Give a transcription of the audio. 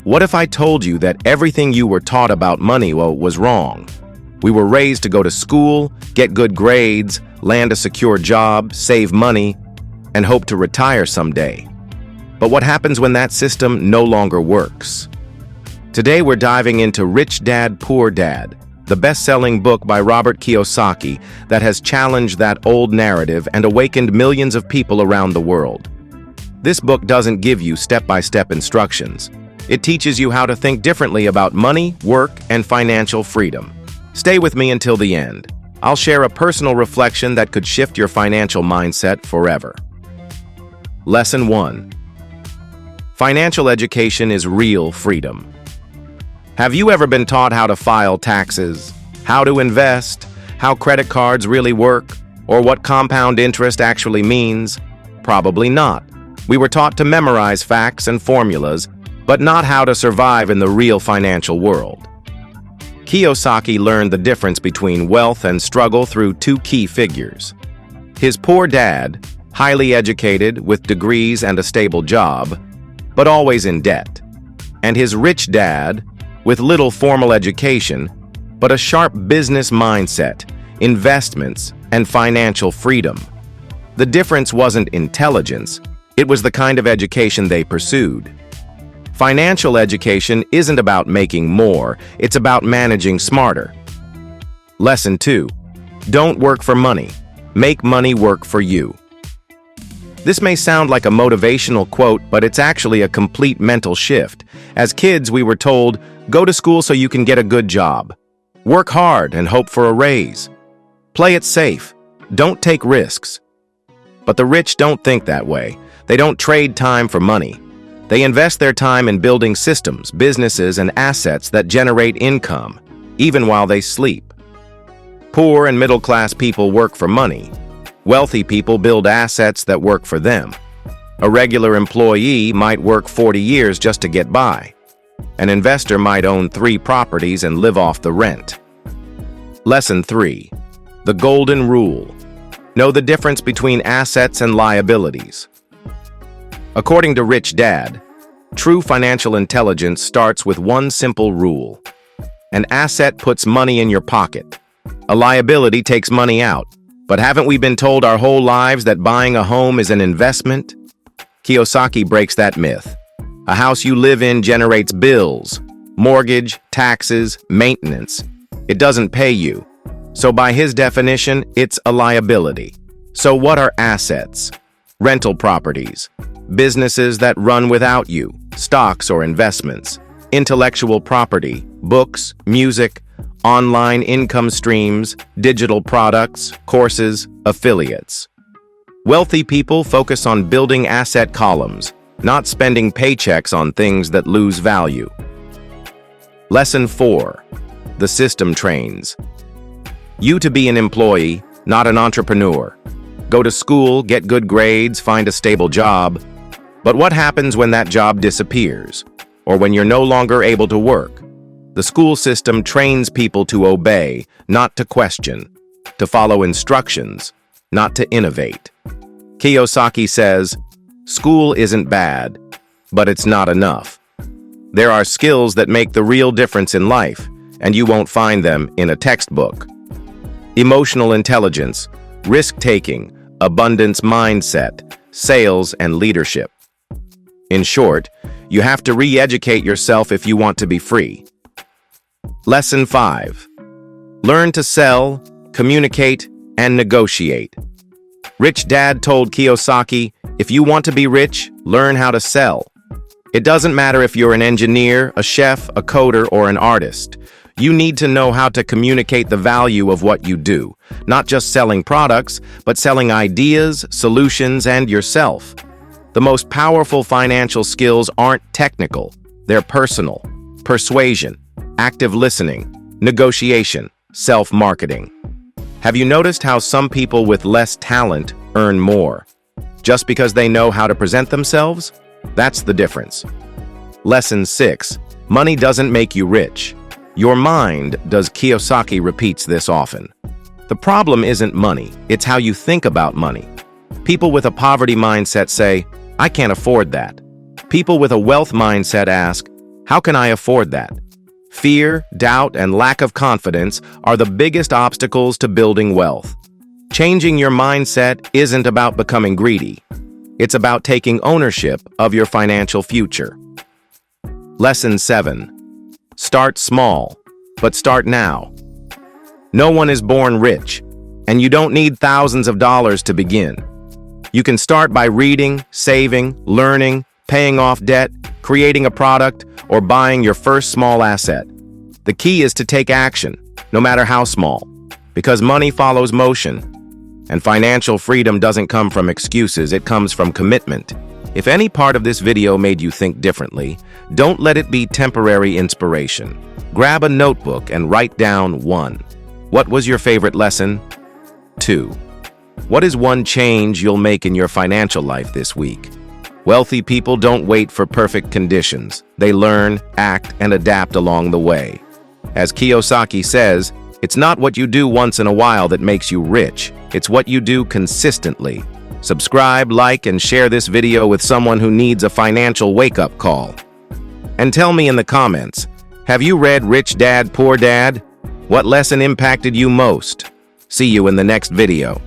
What if I told you that everything you were taught about money, was wrong? We were raised to go to school, get good grades, land a secure job, save money, and hope to retire someday. But what happens when that system no longer works? Today we're diving into Rich Dad, Poor Dad, the best-selling book by Robert Kiyosaki that has challenged that old narrative and awakened millions of people around the world. This book doesn't give you step-by-step instructions. It teaches you how to think differently about money, work, and financial freedom. Stay with me until the end. I'll share a personal reflection that could shift your financial mindset forever. Lesson 1. Financial education is real freedom. Have you ever been taught how to file taxes, how to invest, how credit cards really work, or what compound interest actually means? Probably not. We were taught to memorize facts and formulas, but not how to survive in the real financial world. Kiyosaki learned the difference between wealth and struggle through two key figures. His poor dad, highly educated with degrees and a stable job, but always in debt. And his rich dad, with little formal education, but a sharp business mindset, investments, and financial freedom. The difference wasn't intelligence, it was the kind of education they pursued. Financial education isn't about making more, it's about managing smarter. Lesson 2. Don't work for money. Make money work for you. This may sound like a motivational quote, but it's actually a complete mental shift. As kids, we were told, go to school so you can get a good job. Work hard and hope for a raise. Play it safe. Don't take risks. But the rich don't think that way. They don't trade time for money. They invest their time in building systems, businesses, and assets that generate income, even while they sleep. Poor and middle-class people work for money. Wealthy people build assets that work for them. A regular employee might work 40 years just to get by. An investor might own 3 properties and live off the rent. Lesson 3. The Golden Rule. Know the difference between assets and liabilities. According to Rich Dad, true financial intelligence starts with one simple rule. An asset puts money in your pocket. A liability takes money out. But haven't we been told our whole lives that buying a home is an investment? Kiyosaki breaks that myth. A house you live in generates bills, mortgage, taxes, maintenance. It doesn't pay you. So by his definition, it's a liability. So what are assets? Rental properties, businesses that run without you, stocks or investments, intellectual property, books, music, online income streams, digital products, courses, affiliates. Wealthy people focus on building asset columns, not spending paychecks on things that lose value. Lesson 4. The system trains you to be an employee, not an entrepreneur. Go to school, get good grades, find a stable job. But what happens when that job disappears, or when you're no longer able to work? The school system trains people to obey, not to question, to follow instructions, not to innovate. Kiyosaki says, school isn't bad, but it's not enough. There are skills that make the real difference in life, and you won't find them in a textbook. Emotional intelligence, risk-taking, abundance mindset, sales, and leadership. In short, you have to re-educate yourself if you want to be free. Lesson 5. Learn to sell, communicate, and negotiate. Rich Dad told Kiyosaki, if you want to be rich, learn how to sell. It doesn't matter if you're an engineer, a chef, a coder, or an artist. You need to know how to communicate the value of what you do, not just selling products, but selling ideas, solutions, and yourself. The most powerful financial skills aren't technical, they're personal. Persuasion, active listening, negotiation, self-marketing. Have you noticed how some people with less talent earn more? Just because they know how to present themselves? That's the difference. Lesson 6. Money doesn't make you rich. Your mind does. Kiyosaki repeats this often. The problem isn't money, it's how you think about money. People with a poverty mindset say, I can't afford that. People with a wealth mindset ask, how can I afford that? Fear, doubt, and lack of confidence are the biggest obstacles to building wealth. Changing your mindset isn't about becoming greedy. It's about taking ownership of your financial future. Lesson 7. Start small, but start now. No one is born rich, and you don't need thousands of dollars to begin. You can start by reading, saving, learning, paying off debt, creating a product, or buying your first small asset. The key is to take action, no matter how small, because money follows motion. And financial freedom doesn't come from excuses, it comes from commitment. If any part of this video made you think differently, don't let it be temporary inspiration. Grab a notebook and write down 1. What was your favorite lesson? 2. What is one change you'll make in your financial life this week? Wealthy people don't wait for perfect conditions. They learn, act, and adapt along the way. As Kiyosaki says, it's not what you do once in a while that makes you rich. It's what you do consistently. Subscribe, like, and share this video with someone who needs a financial wake-up call. And tell me in the comments, have you read Rich Dad, Poor Dad? What lesson impacted you most? See you in the next video.